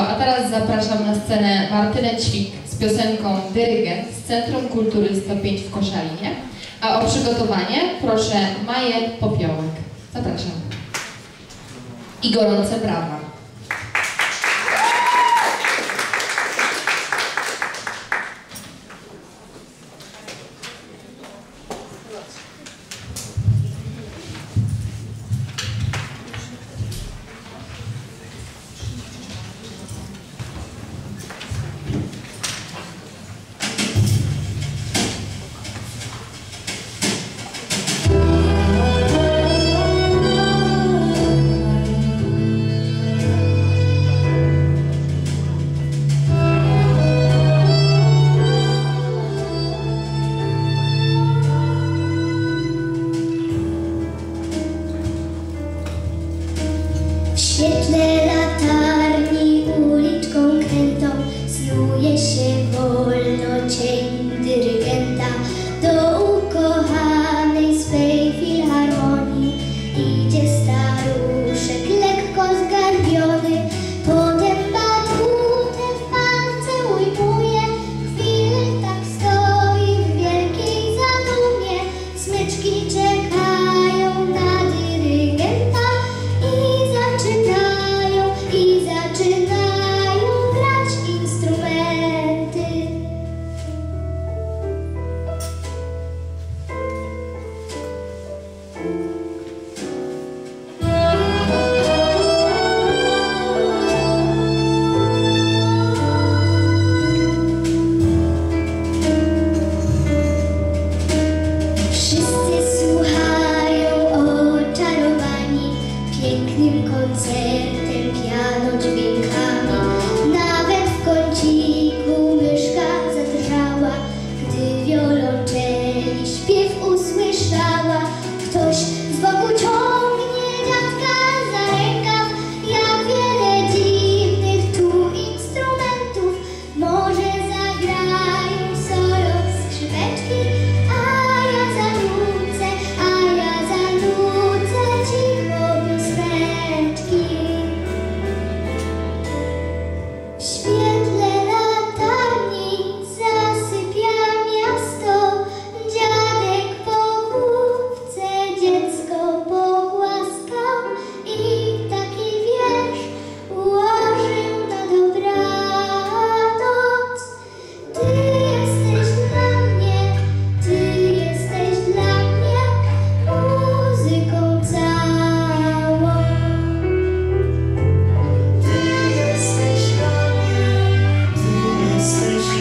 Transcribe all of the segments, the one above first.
a teraz zapraszam na scenę Martynę Ćwik z piosenką Dyrygent z Centrum Kultury 105 w Koszalinie. A o przygotowanie proszę Maję Popiołek. Zapraszam. I gorące brawa. W świetle latarni uliczką krętą snuje się wolno cień dyrygenta. Do ukochanej swej filharmonii idzie staruszek lekko zgarbiony. Potem batutem w palce ujmuje, chwilę tak stoi w wielkiej zadumie. Smyczki czekają na dyrygenta i zaczynają grać instrumenty. Wszyscy słuchają oczarowani pięknym koncertem, piano dźwiękami. Nawet w kąciku myszka zadrżała, gdy wiolonczeli śpiew usłyszała. Ktoś z boku ciągnie dziadka za rękaw, jak wiele dziwnych tu instrumentów. Może zagrają solo skrzypeczki, a ja zanucę cicho pioseneczki. W świetle latarni zasypia miasto. Dziadek po główce dziecko pogłaskał i taki wiersz ułożył na dobranoc. Ty jesteś dla mnie muzyką całą. Ty jesteś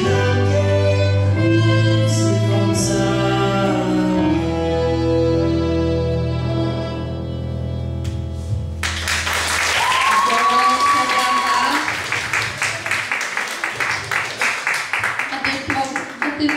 dla mnie muzyką całą. Gorące brawa. A tych